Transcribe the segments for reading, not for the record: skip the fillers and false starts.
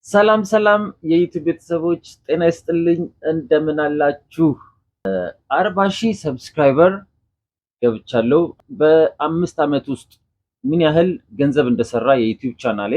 ሰላም ሰላም የዩቲዩብ ቤተሰቦች ጤና ይስጥልኝ፣ እንደምን አላችሁ? 40,000 ሰብስክራይበር ገብቻለሁ። በ5 ዓመት ውስጥ ምን ያህል ገንዘብ እንደሰራ የዩቲዩብ ቻናሌ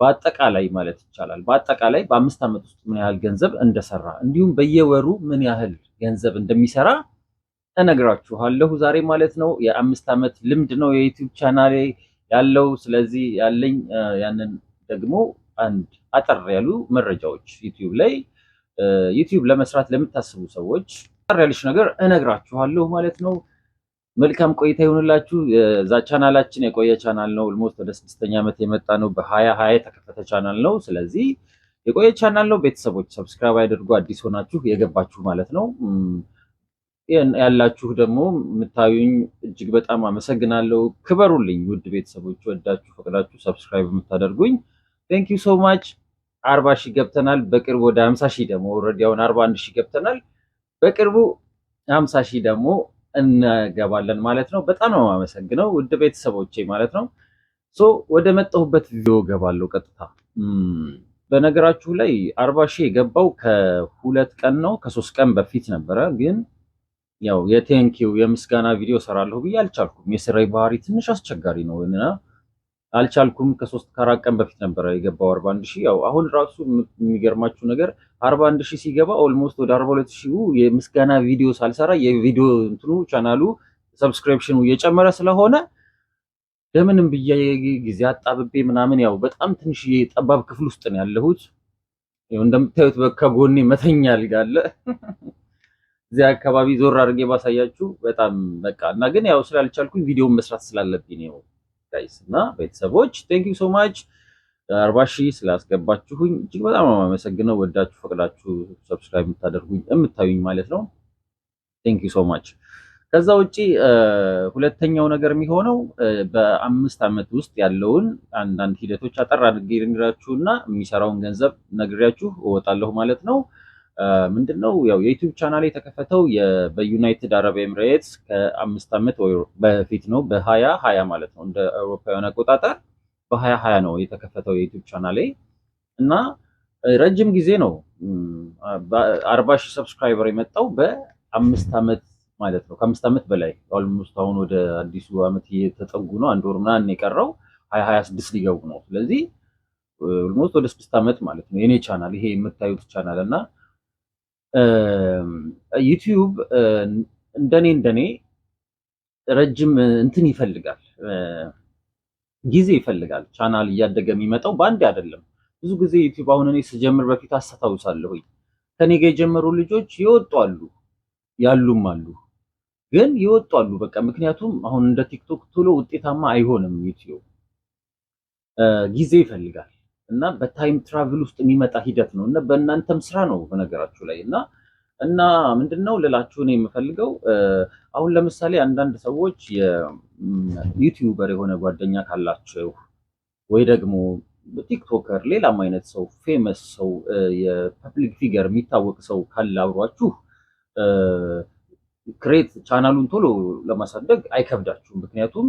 በአጠቃላይ ማለት ይቻላል በአጠቃላይ በ5 ዓመት ውስጥ ምን ያህል ገንዘብ እንደሰራ እንዲሁም በየወሩ ምን ያህል ገንዘብ እንደሚሰራ እነግራችኋለሁ ዛሬ ማለት ነው። የ5 ዓመት ልምድ ነው የዩቲዩብ ቻናሌ ያለው። ስለዚህ ያለኝ ያንን ደግሞ አንድ አጠር ያሉ መረጃዎች ዩቲዩብ ለመስራት ለምታስቡ ሰዎች አጠር ያለች ነገር እነግራችኋለሁ ማለት ነው። መልካም ቆይታ ይሁንላችሁ። ቻናላችን የቆየ ቻናል ነው። ኦልሞስት ወደ 6ኛ ዓመት የመጣ ነው። በ2020 የተከፈተ ቻናል ነው። ስለዚህ የቆየ ቻናል ነው። ቤተሰቦች ሰብስክራይብ አድርጉ፣ አዲስ ሆናችሁ የገባችሁ ማለት ነው። ያላችሁ ደግሞ የምታዩኝ እጅግ በጣም አመሰግናለሁ። ክበሩልኝ ውድ ቤተሰቦች፣ ወዳችሁ ፈቅዳችሁ ሰብስክራይብ የምታደርጉኝ ቴንክ ዩ ሶ ማች። 40,000 ገብተናል። በቅርቡ ወደ 50,000 ደግሞ ኦልሬዲ አሁን 41,000 ገብተናል። በቅርቡ 50,000 ደግሞ እንገባለን ማለት ነው። በጣም ነው የማመሰግነው ውድ ቤተሰቦቼ ማለት ነው። ወደ መጣሁበት ቪዲዮ ገባለሁ ቀጥታ። በነገራችሁ ላይ 40,000 የገባው ከ2 ቀን ነው ከ3 ቀን በፊት ነበረ። ግን ያው የቴንኪው የምስጋና ቪዲዮ ሰራለሁ ብዬ አልቻልኩም። የስራዬ ባህሪ ትንሽ አስቸጋሪ ነው እና አልቻልኩም። ከ3 ከ4 ቀን በፊት ነበረ የገባው 41,000። ያው አሁን ራሱ የሚገርማችሁ ነገር 41,000 ሲገባ ኦልሞስት ወደ 42,000 የምስጋና ቪዲዮ ሳልሰራ የቪዲዮ ቻናሉ ሰብስክሪፕሽኑ እየጨመረ ስለሆነ ለምንም ብዬ ጊዜ አጣብቤ ምናምን ያው በጣም ትንሽ የጠባብ ክፍል ውስጥ ነው ያለሁት። ያው እንደምታዩት ከጎኔ መተኛ አልጋ አለ። እዚያ አካባቢ ዞር አድርጌ ባሳያችሁ በጣም በቃ እና ግን ያው ስላልቻልኩኝ ቪዲዮውን መስራት ስላለብኝ ነው ጋይስ እና ቤተሰቦች ቴንክ ዩ ሶ ማች 40,000 ስላስገባችሁኝ እጅግ በጣም አመሰግነው። ወዳችሁ ፈቅዳችሁ ሰብስክራይብ የምታዩኝ ማለት ነው። ቴንክ ዩ ሶ ማች። ከዛ ውጪ ሁለተኛው ነገር የሚሆነው በ5 ዓመት ውስጥ ያለውን አንዳንድ ሂደቶች አጠር አድርጌ ልንገራችሁና የሚሰራውን ገንዘብ ነግሬያችሁ እወጣለሁ ማለት ነው። ምንድነው ያው የዩቲዩብ ቻናል የተከፈተው በዩናይትድ አረብ ኤምሬትስ ከ5 ዓመት በፊት ነው። በ2020 ማለት ነው እንደ አውሮፓውያን አቆጣጠር በ2020 ነው የተከፈተው የዩቲዩብ ቻናሌ እና ረጅም ጊዜ ነው። በ40,000 ሰብስክራይበር የመጣው በ5 ዓመት ማለት ነው። ከ5 ዓመት በላይ ኦልሞስት አሁን ወደ አዲሱ ዓመት እየተጠጉ ነው። አንድ ወር ምናምን የቀረው 2026 ሊገቡ ነው። ስለዚህ ኦልሞስት ወደ 6 ዓመት ማለት ነው የኔ ቻናል ይሄ የምታዩት ቻናል እና ዩቲዩብ እንደኔ ረጅም እንትን ይፈልጋል፣ ጊዜ ይፈልጋል። ቻናል እያደገ የሚመጣው በአንዴ አይደለም። ብዙ ጊዜ ዩቲዩብ አሁን እኔ ስጀምር በፊት አስታውሳለሁኝ ከኔ ጋር የጀመሩ ልጆች ይወጡ አሉ ያሉም አሉ፣ ግን ይወጡ አሉ በቃ። ምክንያቱም አሁን እንደ ቲክቶክ ቶሎ ውጤታማ አይሆንም ዩቲዩብ፣ ጊዜ ይፈልጋል እና በታይም ትራቭል ውስጥ የሚመጣ ሂደት ነው እና በእናንተም ስራ ነው በነገራችሁ ላይ እና ምንድነው ልላችሁ ነው የምፈልገው። አሁን ለምሳሌ አንዳንድ ሰዎች የዩቲዩበር የሆነ ጓደኛ ካላችሁ ወይ ደግሞ ቲክቶከር ሌላም አይነት ሰው ፌመስ ሰው የፐብሊክ ፊገር የሚታወቅ ሰው ካለ አብሯችሁ ክሬት ቻናሉን ቶሎ ለማሳደግ አይከብዳችሁም። ምክንያቱም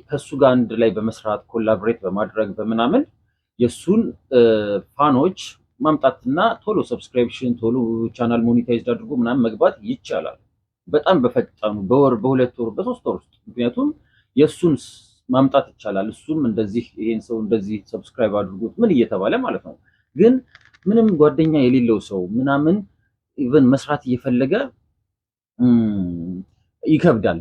ከሱ ጋር አንድ ላይ በመስራት ኮላቦሬት በማድረግ በምናምን የሱን ፋኖች ማምጣትና ቶሎ ሰብስክሪፕሽን ቶሎ ቻናል ሞኔታይዝድ አድርጎ ምናምን መግባት ይቻላል። በጣም በፈጣኑ በወር በ2 ወር በ3 ወር ውስጥ ምክንያቱም የሱን ማምጣት ይቻላል። እሱም እንደዚህ ይሄን ሰው እንደዚህ ሰብስክራይብ አድርጉት ምን እየተባለ ማለት ነው። ግን ምንም ጓደኛ የሌለው ሰው ምናምን ኢቨን መስራት እየፈለገ ይከብዳል፣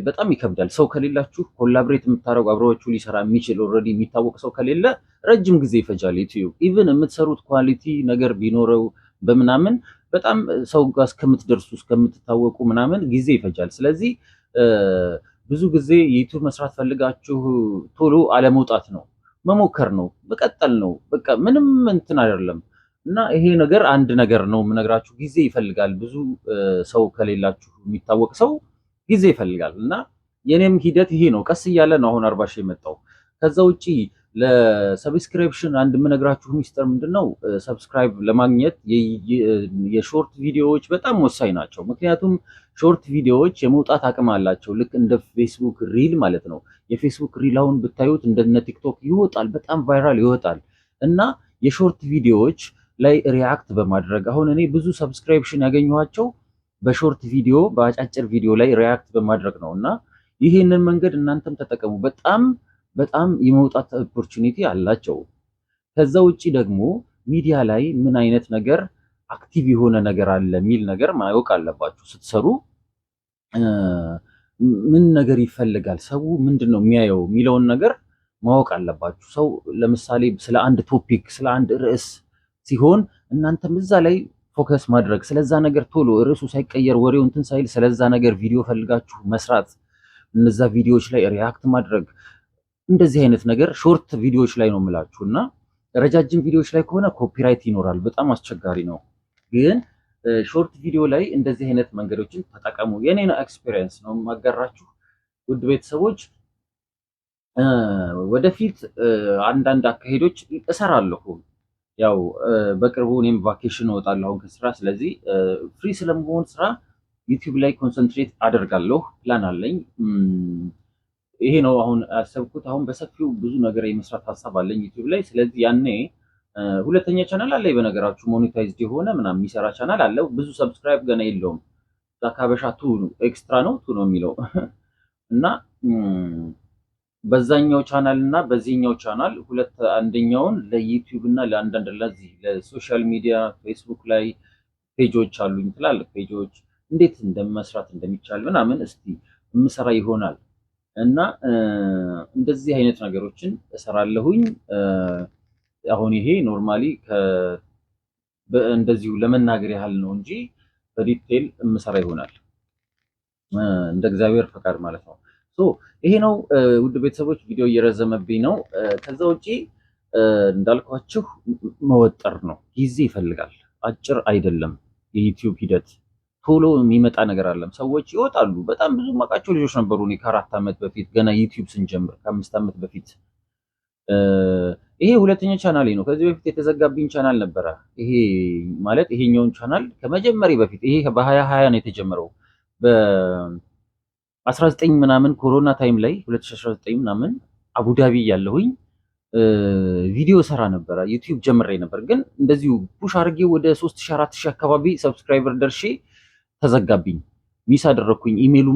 በጣም ይከብዳል። ሰው ከሌላችሁ ኮላብሬት የምታደርጉ አብረዋችሁ ሊሰራ የሚችል ኦልሬዲ የሚታወቅ ሰው ከሌለ ረጅም ጊዜ ይፈጃል ዩቲዩብ። ኢቭን የምትሰሩት ኳሊቲ ነገር ቢኖረው በምናምን በጣም ሰው ጋር እስከምትደርሱ እስከምትታወቁ ምናምን ጊዜ ይፈጃል። ስለዚህ ብዙ ጊዜ ዩቲዩብ መስራት ፈልጋችሁ ቶሎ አለመውጣት ነው፣ መሞከር ነው፣ መቀጠል ነው። በቃ ምንም እንትን አይደለም። እና ይሄ ነገር አንድ ነገር ነው የምነግራችሁ፣ ጊዜ ይፈልጋል። ብዙ ሰው ከሌላችሁ የሚታወቅ ሰው ጊዜ ይፈልጋል። እና የኔም ሂደት ይሄ ነው። ቀስ እያለ ነው አሁን 40,000 የመጣው። ከዛ ውጪ ለሰብስክሪፕሽን አንድ የምነግራችሁ ሚስጥር ምንድነው፣ ሰብስክራይብ ለማግኘት የሾርት ቪዲዮዎች በጣም ወሳኝ ናቸው። ምክንያቱም ሾርት ቪዲዮዎች የመውጣት አቅም አላቸው፣ ልክ እንደ ፌስቡክ ሪል ማለት ነው። የፌስቡክ ሪል አሁን ብታዩት እንደነ ቲክቶክ ይወጣል፣ በጣም ቫይራል ይወጣል እና የሾርት ቪዲዮዎች ላይ ሪያክት በማድረግ አሁን እኔ ብዙ ሰብስክሪፕሽን ያገኘኋቸው በሾርት ቪዲዮ በአጫጭር ቪዲዮ ላይ ሪያክት በማድረግ ነው እና ይህንን መንገድ እናንተም ተጠቀሙ። በጣም በጣም የመውጣት ኦፖርቹኒቲ አላቸው። ከዛ ውጪ ደግሞ ሚዲያ ላይ ምን አይነት ነገር አክቲቭ የሆነ ነገር አለ የሚል ነገር ማወቅ አለባችሁ ስትሰሩ። ምን ነገር ይፈልጋል ሰው ምንድን ነው የሚያየው የሚለውን ነገር ማወቅ አለባችሁ። ሰው ለምሳሌ ስለ አንድ ቶፒክ ስለ አንድ ርዕስ ሲሆን እናንተም እዛ ላይ ፎከስ ማድረግ ስለዛ ነገር ቶሎ ርዕሱ ሳይቀየር ወሬው እንትን ሳይል ስለዛ ነገር ቪዲዮ ፈልጋችሁ መስራት፣ እነዛ ቪዲዮዎች ላይ ሪያክት ማድረግ፣ እንደዚህ አይነት ነገር ሾርት ቪዲዮዎች ላይ ነው የምላችሁ። እና ረጃጅም ቪዲዮዎች ላይ ከሆነ ኮፒራይት ይኖራል፣ በጣም አስቸጋሪ ነው። ግን ሾርት ቪዲዮ ላይ እንደዚህ አይነት መንገዶችን ተጠቀሙ። የኔን ኤክስፒሪየንስ ነው የማጋራችሁ ውድ ቤተሰቦች። ወደፊት አንዳንድ አካሄዶች እሰራለሁ። ያው በቅርቡ እኔም ቫኬሽን እወጣለሁ አሁን ከስራ። ስለዚህ ፍሪ ስለመሆን ስራ ዩቲዩብ ላይ ኮንሰንትሬት አደርጋለሁ። ፕላን አለኝ። ይሄ ነው አሁን ያሰብኩት። አሁን በሰፊው ብዙ ነገር የመስራት ሀሳብ አለኝ ዩቲዩብ ላይ። ስለዚህ ያኔ ሁለተኛ ቻናል አለ በነገራችሁ፣ ሞኔታይዝድ የሆነ ምናምን የሚሰራ ቻናል አለ። ብዙ ሰብስክራይብ ገና የለውም። ዛካበሻ ቱ ኤክስትራ ነው ቱ ነው የሚለው እና በዛኛው ቻናል እና በዚህኛው ቻናል ሁለት አንደኛውን ለዩቲዩብ እና ለአንዳንድ ለዚህ ለሶሻል ሚዲያ ፌስቡክ ላይ ፔጆች አሉኝ፣ ትላልቅ ፔጆች እንዴት እንደመስራት እንደሚቻል ምናምን እስቲ የምሰራ ይሆናል እና እንደዚህ አይነት ነገሮችን እሰራለሁኝ። አሁን ይሄ ኖርማሊ እንደዚሁ ለመናገር ያህል ነው እንጂ በዲቴል የምሰራ ይሆናል እንደ እግዚአብሔር ፈቃድ ማለት ነው። ይሄ ነው ውድ ቤተሰቦች፣ ቪዲዮ እየረዘመብኝ ነው። ከዛ ውጪ እንዳልኳችሁ መወጠር ነው፣ ጊዜ ይፈልጋል፣ አጭር አይደለም የዩቲዩብ ሂደት። ቶሎ የሚመጣ ነገር አለም። ሰዎች ይወጣሉ። በጣም ብዙ ማውቃቸው ልጆች ነበሩ እኔ ከ4 ዓመት በፊት ገና ዩቲዩብ ስንጀምር ከ5 ዓመት በፊት። ይሄ ሁለተኛ ቻናሌ ነው። ከዚህ በፊት የተዘጋብኝ ቻናል ነበረ። ይሄ ማለት ይሄኛውን ቻናል ከመጀመሪያ በፊት ይሄ በ2020 ነው የተጀመረው 19 ምናምን ኮሮና ታይም ላይ 2019 ምናምን አቡዳቢ ያለሁኝ ቪዲዮ ሰራ ነበረ። ዩቲዩብ ጀምሬ ነበር፣ ግን እንደዚሁ ፑሽ አድርጌ ወደ 3000 4000 አካባቢ ሰብስክራይበር ደርሼ ተዘጋብኝ። ሚስ አደረኩኝ። ኢሜሉ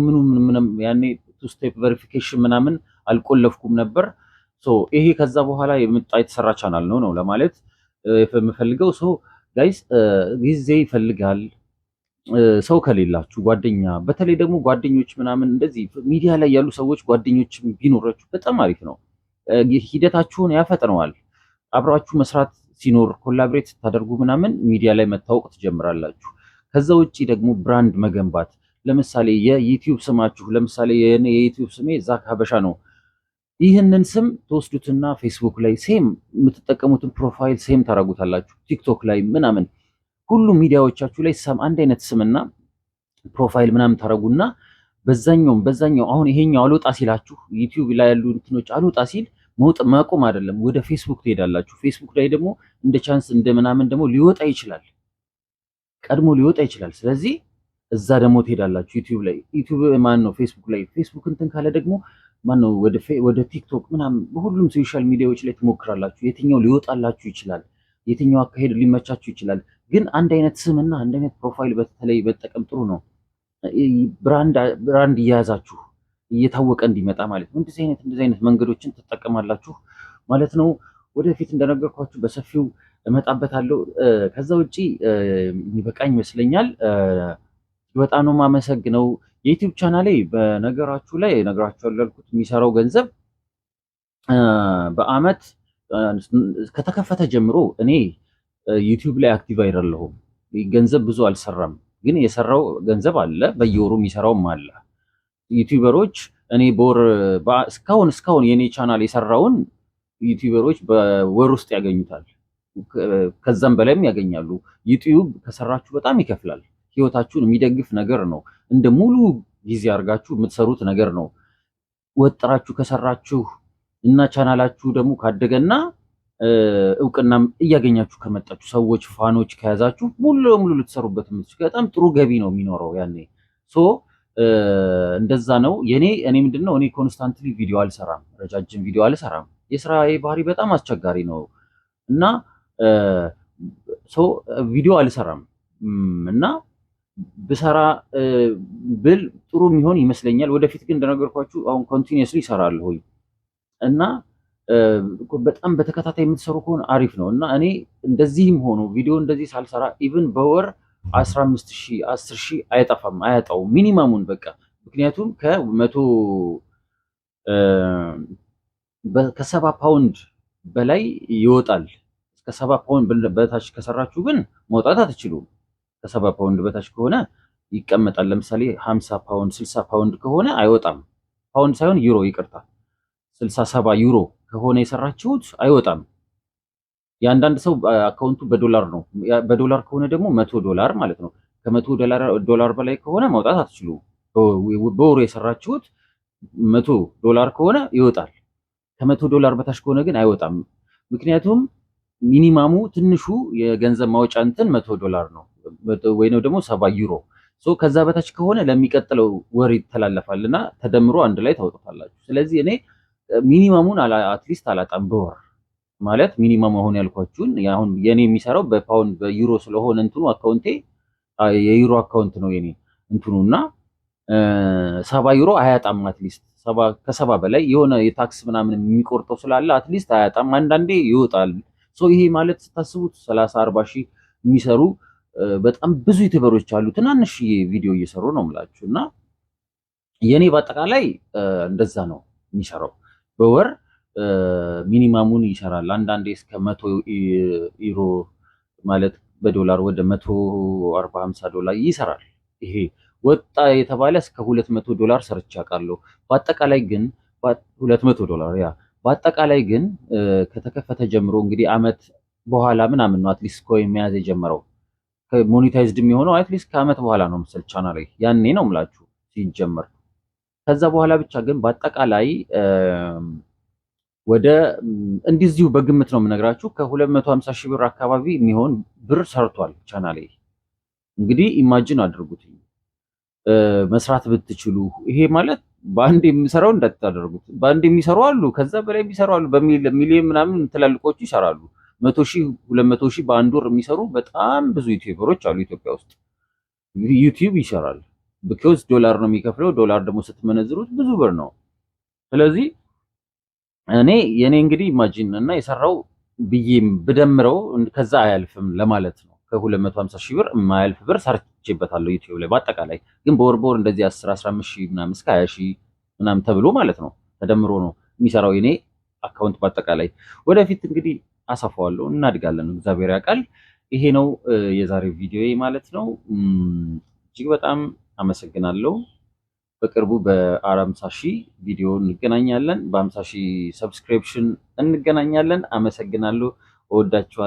ምንም ያኔ ቱ ስቴፕ ቬሪፊኬሽን ምናምን አልቆለፍኩም ነበር። ይሄ ከዛ በኋላ የመጣ የተሰራ ቻናል ነው ለማለት የምፈልገው። ጋይስ ጊዜ ይፈልጋል። ሰው ከሌላችሁ ጓደኛ፣ በተለይ ደግሞ ጓደኞች ምናምን እንደዚህ ሚዲያ ላይ ያሉ ሰዎች ጓደኞች ቢኖራችሁ በጣም አሪፍ ነው። ሂደታችሁን ያፈጥነዋል። አብራችሁ መስራት ሲኖር ኮላብሬት ስታደርጉ ምናምን ሚዲያ ላይ መታወቅ ትጀምራላችሁ። ከዛ ውጪ ደግሞ ብራንድ መገንባት፣ ለምሳሌ የዩቲዩብ ስማችሁ፣ ለምሳሌ የዩቲዩብ ስሜ ዛክ ሀበሻ ነው። ይህንን ስም ተወስዱትና ፌስቡክ ላይ ሴም የምትጠቀሙትን ፕሮፋይል ሴም ታደርጉታላችሁ። ቲክቶክ ላይ ምናምን ሁሉም ሚዲያዎቻችሁ ላይ አንድ አይነት ስምና ፕሮፋይል ምናምን ታደርጉና በዛኛው አሁን ይሄኛው አልወጣ ሲላችሁ ዩቲዩብ ላይ ያሉ እንትኖች አልወጣ ሲል ማቆም አይደለም፣ ወደ ፌስቡክ ትሄዳላችሁ። ፌስቡክ ላይ ደግሞ እንደ ቻንስ እንደ ምናምን ደግሞ ሊወጣ ይችላል፣ ቀድሞ ሊወጣ ይችላል። ስለዚህ እዛ ደግሞ ትሄዳላችሁ። ዩቲዩብ ማን ነው ፌስቡክ ላይ ፌስቡክ እንትን ካለ ደግሞ ማን ነው ወደ ቲክቶክ ምናምን በሁሉም ሶሻል ሚዲያዎች ላይ ትሞክራላችሁ። የትኛው ሊወጣላችሁ ይችላል፣ የትኛው አካሄድ ሊመቻችሁ ይችላል። ግን አንድ አይነት ስምና አንድ አይነት ፕሮፋይል በተለይ በጠቀም ጥሩ ነው። ብራንድ እየያዛችሁ እየታወቀ እንዲመጣ ማለት ነው። እንደዚህ አይነት መንገዶችን ትጠቀማላችሁ ማለት ነው። ወደፊት እንደነገርኳችሁ በሰፊው እመጣበታለሁ። ከዛ ውጪ የሚበቃኝ ይመስለኛል። በጣም ነው የማመሰግነው። የዩቲዩብ ቻናሌ በነገራችሁ ላይ ነግራችኋለሁ ያልኩት የሚሰራው ገንዘብ በአመት ከተከፈተ ጀምሮ እኔ ዩቲዩብ ላይ አክቲቭ አይደለሁም። ገንዘብ ብዙ አልሰራም፣ ግን የሰራው ገንዘብ አለ፣ በየወሩ የሚሰራውም አለ። ዩቲዩበሮች እኔ በወር እስካሁን የኔ ቻናል የሰራውን ዩቲዩበሮች በወር ውስጥ ያገኙታል፣ ከዛም በላይም ያገኛሉ። ዩቲዩብ ከሰራችሁ በጣም ይከፍላል። ህይወታችሁን የሚደግፍ ነገር ነው። እንደ ሙሉ ጊዜ አድርጋችሁ የምትሰሩት ነገር ነው። ወጥራችሁ ከሰራችሁ እና ቻናላችሁ ደግሞ ካደገና እውቅናም እያገኛችሁ ከመጣችሁ ሰዎች ፋኖች ከያዛችሁ ሙሉ ለሙሉ ልትሰሩበት የምትችሉ በጣም ጥሩ ገቢ ነው የሚኖረው ያኔ። እንደዛ ነው እኔ ምንድነው እኔ ኮንስታንትሊ ቪዲዮ አልሰራም፣ ረጃጅም ቪዲዮ አልሰራም። የስራዬ ባህሪ በጣም አስቸጋሪ ነው እና ቪዲዮ አልሰራም እና ብሰራ ብል ጥሩ የሚሆን ይመስለኛል። ወደፊት ግን እንደነገርኳችሁ አሁን ኮንቲኒየስሊ እሰራለሁ እና በጣም በተከታታይ የምትሰሩ ከሆነ አሪፍ ነው እና እኔ እንደዚህም ሆኖ ቪዲዮ እንደዚህ ሳልሰራ ኢቭን በወር 15,000 10,000 አይጠፋም አያጣው ሚኒማሙን በቃ ምክንያቱም ከሰባ ፓውንድ በላይ ይወጣል። እስከ 70 ፓውንድ በታች ከሰራችሁ ግን መውጣት አትችሉም። ከሰባ ፓውንድ በታች ከሆነ ይቀመጣል። ለምሳሌ 50 ፓውንድ 60 ፓውንድ ከሆነ አይወጣም። ፓውንድ ሳይሆን ዩሮ ይቅርታ፣ 67 ዩሮ ከሆነ የሰራችሁት አይወጣም። የአንዳንድ ሰው አካውንቱ በዶላር ነው። በዶላር ከሆነ ደግሞ $100 ማለት ነው። ከ$100 በላይ ከሆነ ማውጣት አትችሉም። በወሩ የሰራችሁት $100 ከሆነ ይወጣል። ከ$100 በታች ከሆነ ግን አይወጣም። ምክንያቱም ሚኒማሙ ትንሹ የገንዘብ ማውጫ እንትን $100 ነው ወይንም ደግሞ 70 ዩሮ። ከዛ በታች ከሆነ ለሚቀጥለው ወር ይተላለፋልና ተደምሮ አንድ ላይ ታውጣላችሁ። ስለዚህ እኔ ሚኒማሙን አትሊስት አላጣም በወር ማለት ሚኒማም አሁን ያልኳችሁን አሁን የኔ የሚሰራው በፓውንድ በዩሮ ስለሆነ እንትኑ አካውንቴ የዩሮ አካውንት ነው የኔ እንትኑና 70 ዩሮ አያጣም። አትሊስት ከሰባ በላይ የሆነ የታክስ ምናምን የሚቆርጠው ስላለ አትሊስት አያጣም። አንዳንዴ ይወጣል። ይሄ ማለት ስታስቡት 30 40 ሺህ የሚሰሩ በጣም ብዙ ዩቲዩበሮች አሉ። ትናንሽ ቪዲዮ እየሰሩ ነው የምላችሁ እና የኔ በአጠቃላይ እንደዛ ነው የሚሰራው በወር ሚኒማሙን ይሰራል። አንዳንዴ እስከ 100 ዩሮ ማለት በዶላር ወደ 140 50 ዶላር ይሰራል። ይሄ ወጣ የተባለ እስከ $200 ሰርቼ አውቃለሁ። በአጠቃላይ ግን $200 ያ በአጠቃላይ ግን ከተከፈተ ጀምሮ እንግዲህ አመት በኋላ ምናምን ነው አትሊስት ኮይን መያዝ የጀመረው። ሞኔታይዝድ የሚሆነው አትሊስት ከአመት በኋላ ነው መሰል ቻናል ላይ ያኔ ነው የምላችሁ ሲጀመር። ከዛ በኋላ ብቻ ግን በአጠቃላይ ወደ እንደዚሁ በግምት ነው የምነግራችሁ ከ250 ሺህ ብር አካባቢ የሚሆን ብር ሰርቷል ቻናሌ። እንግዲህ ኢማጂን አድርጉት መስራት ብትችሉ። ይሄ ማለት በአንድ የሚሰራው እንዳታደርጉት። በአንድ የሚሰሩ አሉ፣ ከዛ በላይ የሚሰሩ አሉ። በሚሊዮን ምናምን ትላልቆቹ ይሰራሉ። 100,000 200,000 በአንድ ወር የሚሰሩ በጣም ብዙ ዩቲዩበሮች አሉ ኢትዮጵያ ውስጥ። ዩቲዩብ ይሰራል ቢኮዝ ዶላር ነው የሚከፍለው። ዶላር ደግሞ ስትመነዝሩት ብዙ ብር ነው። ስለዚህ የኔ እንግዲህ ኢማጂን እና የሰራው ብዬም ብደምረው ከዛ አያልፍም ለማለት ነው። ከ250 ሺህ ብር የማያልፍ ብር ሰርቼበታለሁ ዩቲዩብ ላይ። በአጠቃላይ ግን በወር እንደዚህ 10 15 ሺህ ምናምን እስከ 20 ሺህ ምናምን ተብሎ ማለት ነው ተደምሮ ነው የሚሰራው የኔ አካውንት በአጠቃላይ። ወደፊት እንግዲህ አሰፋዋለሁ፣ እናድጋለን፣ እግዚአብሔር ያውቃል። ይሄ ነው የዛሬው ቪዲዮ ማለት ነው። እጅግ በጣም አመሰግናለሁ። በቅርቡ በ50 ሺህ ቪዲዮ እንገናኛለን፣ በ50 ሺህ ሰብስክሪፕሽን እንገናኛለን። አመሰግናለሁ። እወዳችኋለሁ።